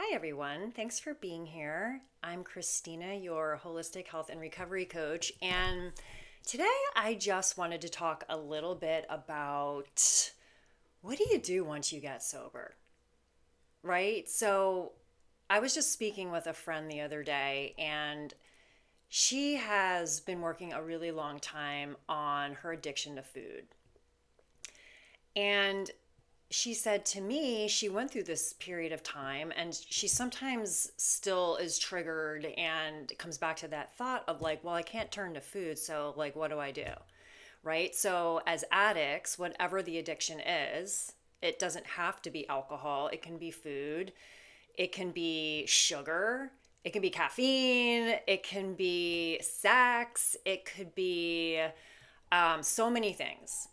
Hi, everyone. Thanks for being here. I'm Christina, your holistic health and recovery coach. And today I just wanted to talk a little bit about what do you do once you get sober, right? So I was just speaking with a friend the other day, and she has been working a really long time on her addiction to food. And she said to me she went through this period of time and she sometimes still is triggered and comes back to that thought of like, well, I can't turn to food, so like what do I do? Right? So as addicts, whatever the addiction is, it doesn't have to be alcohol, it can be food, it can be sugar, it can be caffeine, it can be sex, it could be so many things.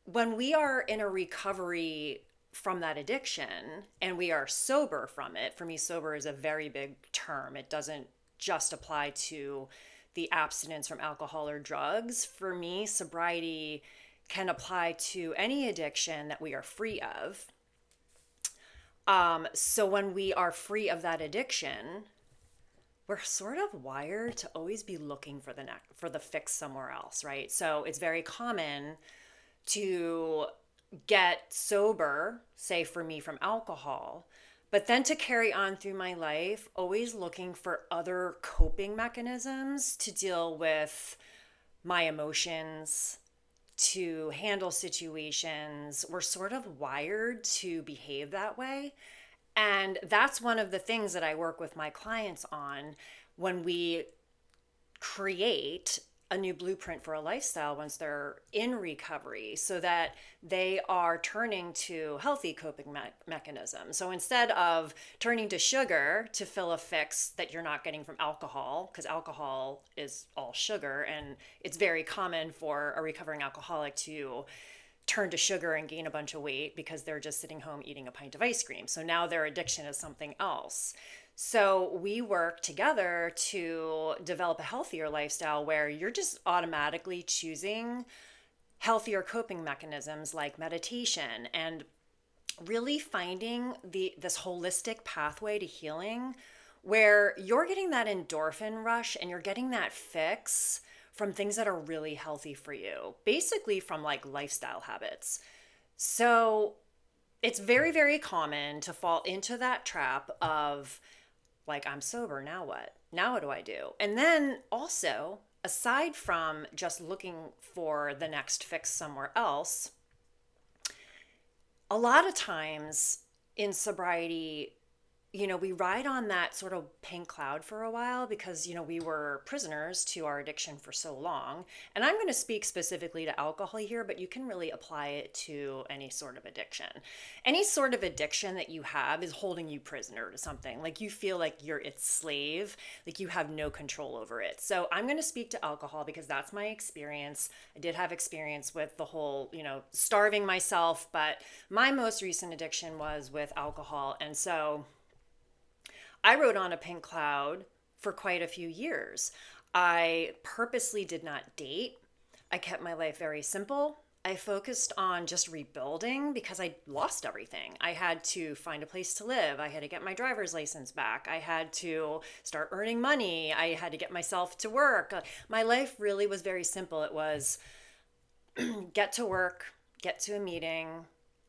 When we are in a recovery from that addiction and we are sober from it, for me, sober is a very big term. It doesn't just apply to the abstinence from alcohol or drugs. For me, sobriety can apply to any addiction that we are free of. So when we are free of that addiction, we're sort of wired to always be looking for the fix somewhere else, right? So it's very common to get sober, say for me from alcohol, but then to carry on through my life, always looking for other coping mechanisms to deal with my emotions, to handle situations. We're sort of wired to behave that way. And that's one of the things that I work with my clients on when we create a new blueprint for a lifestyle once they're in recovery so that they are turning to healthy coping mechanisms. So instead of turning to sugar to fill a fix that you're not getting from alcohol, because alcohol is all sugar, and it's very common for a recovering alcoholic to turn to sugar and gain a bunch of weight because they're just sitting home eating a pint of ice cream. So now their addiction is something else. So we work together to develop a healthier lifestyle where you're just automatically choosing healthier coping mechanisms like meditation and really finding this holistic pathway to healing where you're getting that endorphin rush and you're getting that fix from things that are really healthy for you, basically from like lifestyle habits. So it's very, very common to fall into that trap of like, I'm sober, now what? Now what do I do? And then also, aside from just looking for the next fix somewhere else, a lot of times in sobriety, we ride on that sort of pink cloud for a while because, we were prisoners to our addiction for so long. And I'm going to speak specifically to alcohol here, but you can really apply it to any sort of addiction. Any sort of addiction that you have is holding you prisoner to something. Like you feel like you're its slave, like you have no control over it. So I'm going to speak to alcohol because that's my experience. I did have experience with the whole, starving myself, but my most recent addiction was with alcohol. And so I rode on a pink cloud for quite a few years. I purposely did not date. I kept my life very simple. I focused on just rebuilding because I lost everything. I had to find a place to live. I had to get my driver's license back. I had to start earning money. I had to get myself to work. My life really was very simple. It was get to work, get to a meeting,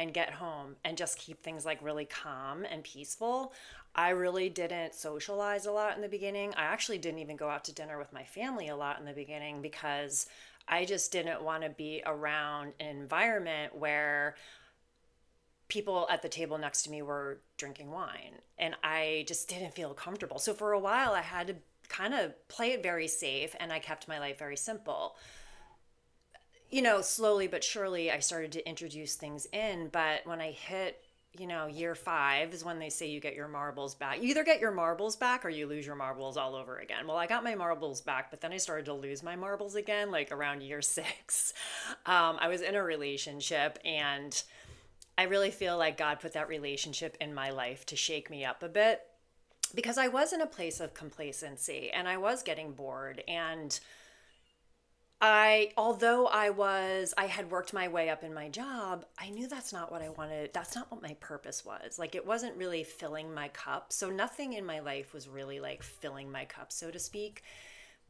and get home and just keep things like really calm and peaceful. I really didn't socialize a lot in the beginning. I actually didn't even go out to dinner with my family a lot in the beginning because I just didn't want to be around an environment where people at the table next to me were drinking wine and I just didn't feel comfortable. So for a while I had to kind of play it very safe and I kept my life very simple. Slowly but surely I started to introduce things in. But when I hit, year 5 is when they say you get your marbles back. You either get your marbles back or you lose your marbles all over again. Well, I got my marbles back, but then I started to lose my marbles again, like around year 6. I was in a relationship and I really feel like God put that relationship in my life to shake me up a bit because I was in a place of complacency and I was getting bored and although I had worked my way up in my job, I knew that's not what I wanted. That's not what my purpose was. Like, it wasn't really filling my cup. So nothing in my life was really like filling my cup, so to speak.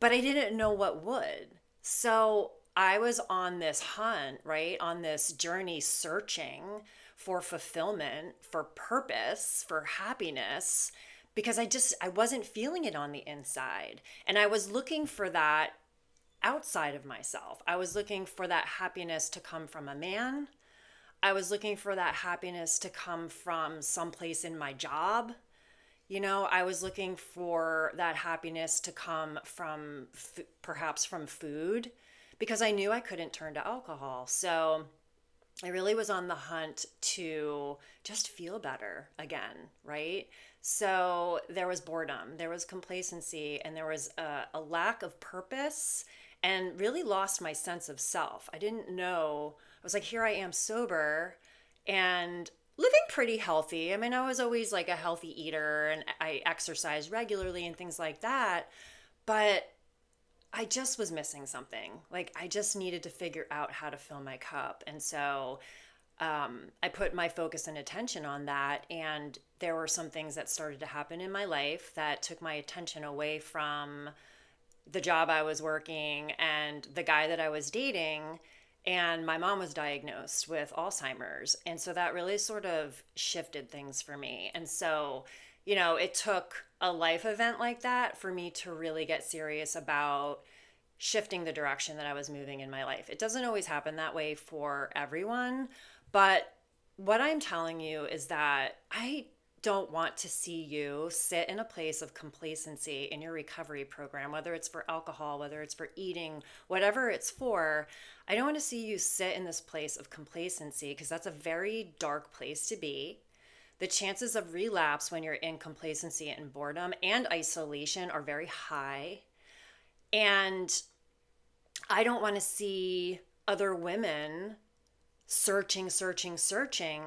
But I didn't know what would. So I was on this hunt, right? On this journey searching for fulfillment, for purpose, for happiness, because I wasn't feeling it on the inside. And I was looking for that outside of myself. I was looking for that happiness to come from a man. I was looking for that happiness to come from someplace in my job. I was looking for that happiness to come from perhaps from food, because I knew I couldn't turn to alcohol. So I really was on the hunt to just feel better again, right? So there was boredom, there was complacency, and there was a lack of purpose, and really lost my sense of self. I didn't know. I was like, here I am sober and living pretty healthy. I mean, I was always like a healthy eater and I exercised regularly and things like that. But I just was missing something. Like, I just needed to figure out how to fill my cup. And so I put my focus and attention on that. And there were some things that started to happen in my life that took my attention away from the job I was working and the guy that I was dating. And my mom was diagnosed with Alzheimer's. And so that really sort of shifted things for me. And so, it took a life event like that for me to really get serious about shifting the direction that I was moving in my life. It doesn't always happen that way for everyone, but what I'm telling you is that I don't want to see you sit in a place of complacency in your recovery program, whether it's for alcohol, whether it's for eating, whatever it's for. I don't want to see you sit in this place of complacency, because that's a very dark place to be. The chances of relapse when you're in complacency and boredom and isolation are very high. And I don't want to see other women searching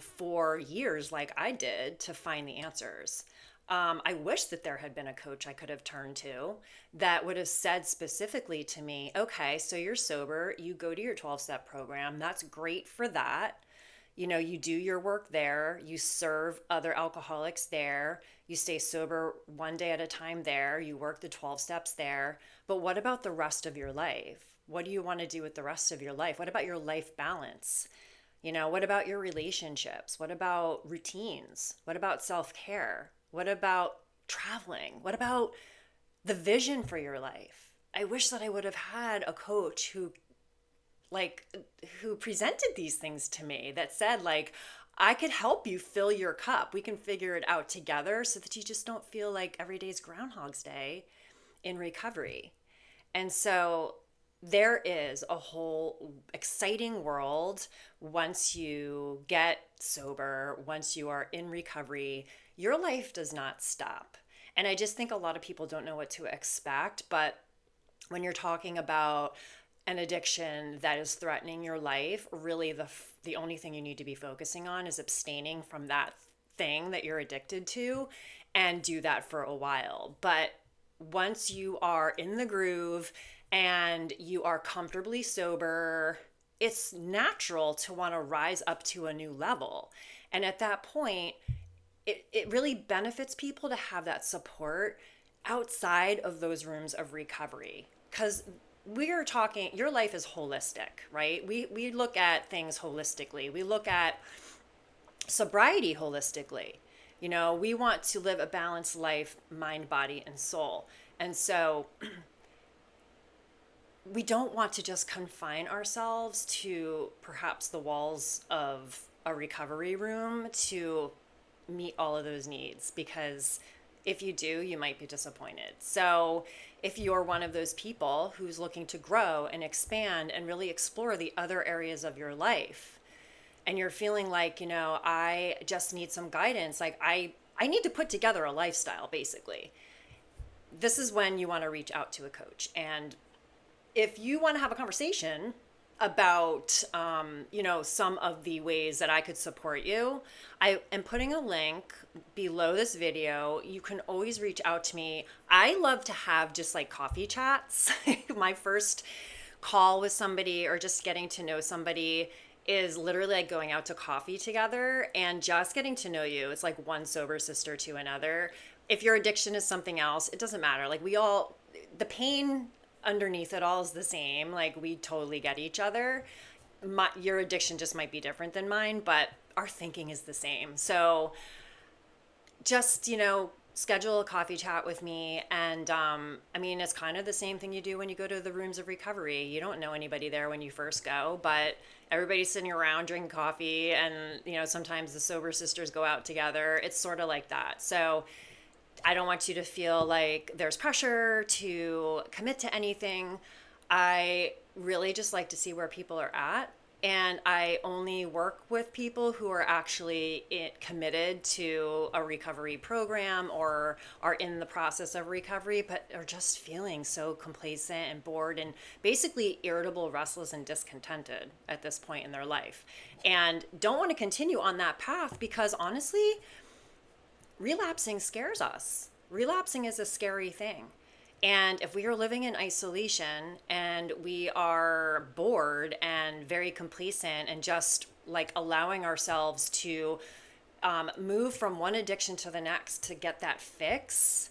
for years like I did to find the answers. I wish that there had been a coach I could have turned to that would have said specifically to me, okay, so you're sober, you go to your 12-step program. That's great for that. You do your work there, you serve other alcoholics there, you stay sober one day at a time there, you work the 12 steps there. But what about the rest of your life? What do you want to do with the rest of your life? What about your life balance? What about your relationships? What about routines? What about self-care? What about traveling? What about the vision for your life? I wish that I would have had a coach who presented these things to me, that said, like, I could help you fill your cup. We can figure it out together so that you just don't feel like every day's Groundhog's Day in recovery. And so there is a whole exciting world once you get sober, once you are in recovery. Your life does not stop. And I just think a lot of people don't know what to expect. But when you're talking about an addiction that is threatening your life, really the only thing you need to be focusing on is abstaining from that thing that you're addicted to, and do that for a while. But once you are in the groove and you are comfortably sober, it's natural to want to rise up to a new level. And at that point, it really benefits people to have that support outside of those rooms of recovery. Because we are talking, your life is holistic, right? We look at things holistically. We look at sobriety holistically. We want to live a balanced life, mind, body, and soul. And so we don't want to just confine ourselves to perhaps the walls of a recovery room to meet all of those needs, because if you do, you might be disappointed. So if you're one of those people who's looking to grow and expand and really explore the other areas of your life, and you're feeling like, I just need some guidance, like I need to put together a lifestyle, basically, this is when you want to reach out to a coach. And if you want to have a conversation about, some of the ways that I could support you, I am putting a link below this video. You can always reach out to me. I love to have just like coffee chats. My first call with somebody or just getting to know somebody is literally like going out to coffee together and just getting to know you. It's like one sober sister to another. If your addiction is something else, it doesn't matter. Like, we all, the pain underneath it all is the same. Like, we totally get each other. Your addiction just might be different than mine, but our thinking is the same. So just, schedule a coffee chat with me. And I mean, it's kind of the same thing you do when you go to the rooms of recovery. You don't know anybody there when you first go, but everybody's sitting around drinking coffee, and sometimes the sober sisters go out together. It's sort of like that. So I don't want you to feel like there's pressure to commit to anything. I really just like to see where people are at. And I only work with people who are actually committed to a recovery program or are in the process of recovery, but are just feeling so complacent and bored and basically irritable, restless, and discontented at this point in their life. And don't want to continue on that path because honestly, relapsing scares us. Relapsing is a scary thing. And if we are living in isolation and we are bored and very complacent and just like allowing ourselves to move from one addiction to the next to get that fix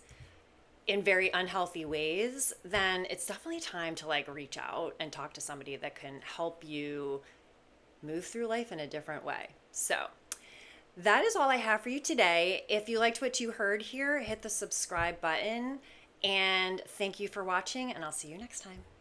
in very unhealthy ways, then it's definitely time to like reach out and talk to somebody that can help you move through life in a different way. So that is all I have for you today. If you liked what you heard here, hit the subscribe button. And thank you for watching, and I'll see you next time.